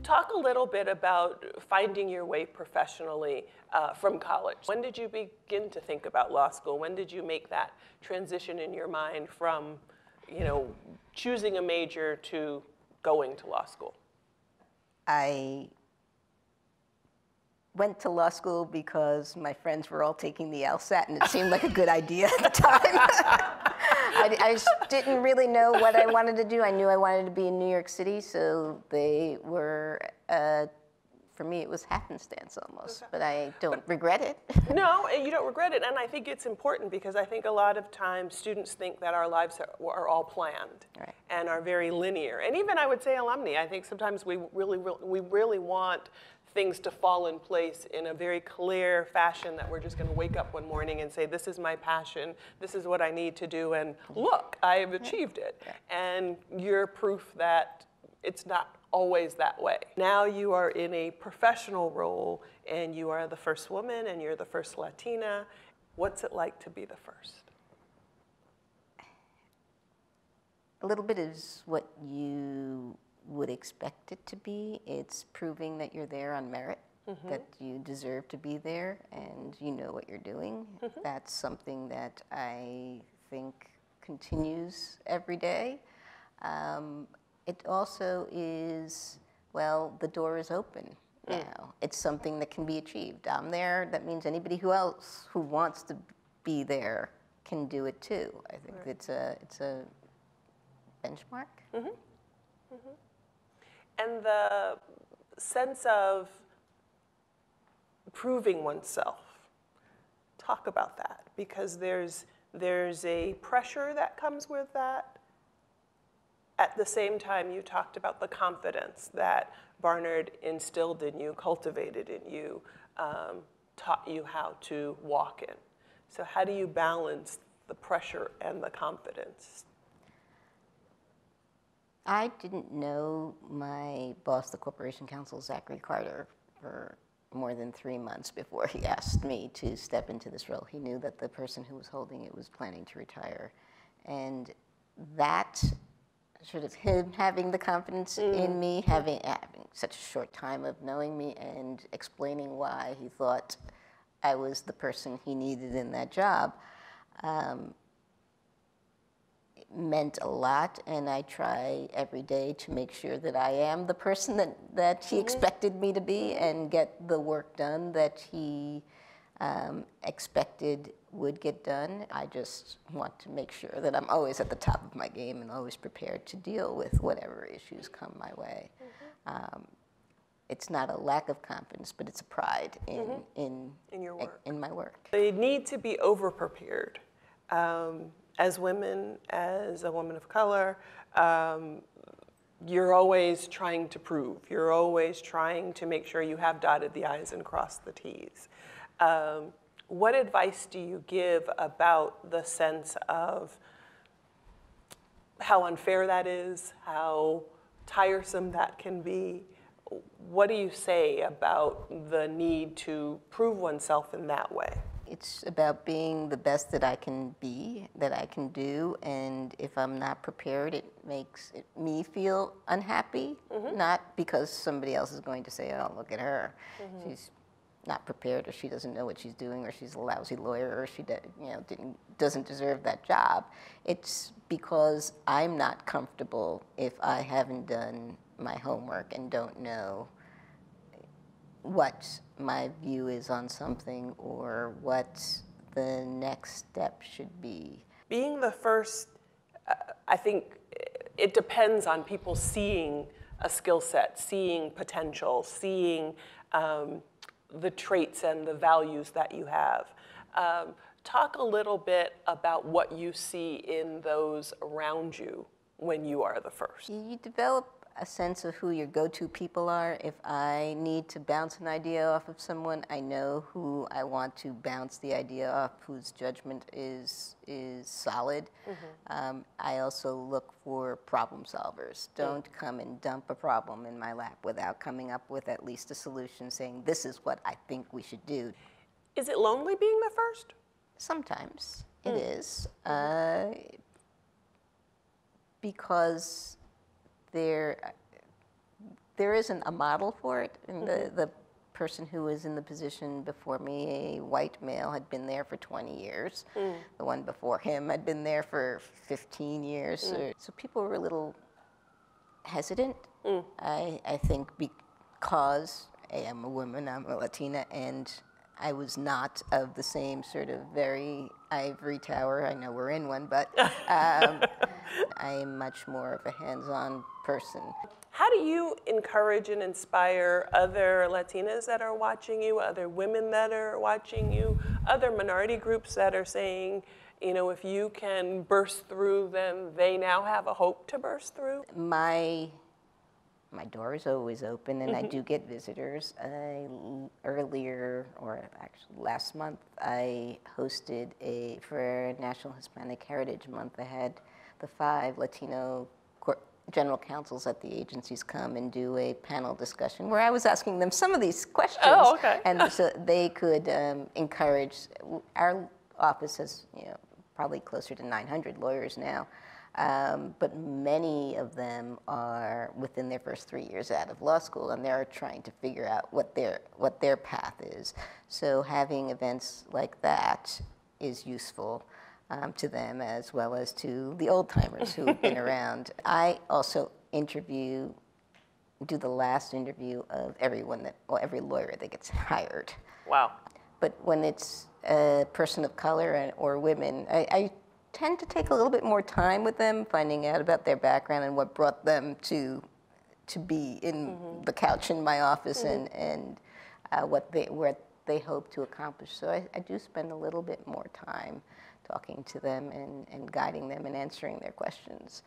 Talk a little bit about finding your way professionally from college. When did you begin to think about law school? When did you make that transition in your mind from, choosing a major to going to law school? I went to law school because my friends were all taking the LSAT, and it seemed like a good idea at the time. I didn't really know what I wanted to do. I knew I wanted to be in New York City, so they were, for me, it was happenstance almost, but I don't regret it. No, you don't regret it, and I think it's important because I think a lot of times students think that our lives are all planned and are very linear. And even I would say alumni, I think sometimes we really want things to fall in place in a very clear fashion that we're just going to wake up one morning and say, this is my passion, this is what I need to do, and look, I have achieved it. And you're proof that it's not always that way. Now you are in a professional role, and you are the first woman, and you're the first Latina. What's it like to be the first? A little bit is what you would expect it to be. It's proving that you're there on merit, that you deserve to be there, and you know what you're doing. That's something that I think continues every day. It also is, well, the door is open now. It's something that can be achieved. I'm there. That means anybody who wants to be there can do it too. I think it's a benchmark. And the sense of proving oneself, talk about that, because there's a pressure that comes with that. At the same time, you talked about the confidence that Barnard instilled in you, cultivated in you, taught you how to walk in. So how do you balance the pressure and the confidence? I didn't know my boss, the Corporation Counsel, Zachary Carter, for more than 3 months before he asked me to step into this role. He knew that the person who was holding it was planning to retire. And that sort of him having the confidence in me, having such a short time of knowing me and explaining why he thought I was the person he needed in that job, meant a lot, and I try every day to make sure that I am the person that he expected me to be and get the work done that he expected would get done. I just want to make sure that I'm always at the top of my game and always prepared to deal with whatever issues come my way. It's not a lack of confidence, but it's a pride in your work. In my work. They need to be over-prepared. As women, as a woman of color, you're always trying to prove. You're always trying to make sure you have dotted the I's and crossed the T's. What advice do you give about the sense of how unfair that is, how tiresome that can be? What do you say about the need to prove oneself in that way? It's about being the best that I can be, that I can do, and if I'm not prepared, it makes me feel unhappy, not because somebody else is going to say, oh, look at her. She's not prepared, or she doesn't know what she's doing, or she's a lousy lawyer, or she doesn't deserve that job. It's because I'm not comfortable if I haven't done my homework and don't know what my view is on something or what the next step should be. Being the first, I think it depends on people seeing a skill set, seeing potential, seeing the traits and the values that you have. Talk a little bit about what you see in those around you when you are the first. You develop a sense of who your go-to people are. If I need to bounce an idea off of someone, I know who I want to bounce the idea off, whose judgment is solid. I also look for problem solvers. Don't come and dump a problem in my lap without coming up with at least a solution, saying this is what I think we should do. Is it lonely being the first? Sometimes it is. Because there isn't a model for it. And the person who was in the position before me, a white male, had been there for 20 years. The one before him had been there for 15 years. So people were a little hesitant. I think because I'm a woman, I'm a Latina, and I was not of the same sort of very ivory tower. I know we're in one, but I am much more of a hands-on person. How do you encourage and inspire other Latinas that are watching you, other women that are watching you, other minority groups that are saying, you know, if you can burst through, then they now have a hope to burst through? My door is always open, and I do get visitors. Earlier, or actually last month, I hosted for National Hispanic Heritage Month, I had the 5 Latino general counsels at the agencies come and do a panel discussion where I was asking them some of these questions. Oh, okay. And so they could encourage. Our office has, you know, probably closer to 900 lawyers now, but many of them are within their first 3 years out of law school, and they're trying to figure out what their path is. So having events like that is useful to them, as well as to the old timers who've been around. I also do the last interview of every lawyer that gets hired. Wow. But when it's a person of color or women, I tend to take a little bit more time with them, finding out about their background and what brought them to be in the couch in my office, and what they hope to accomplish. So I do spend a little bit more time talking to them and guiding them and answering their questions.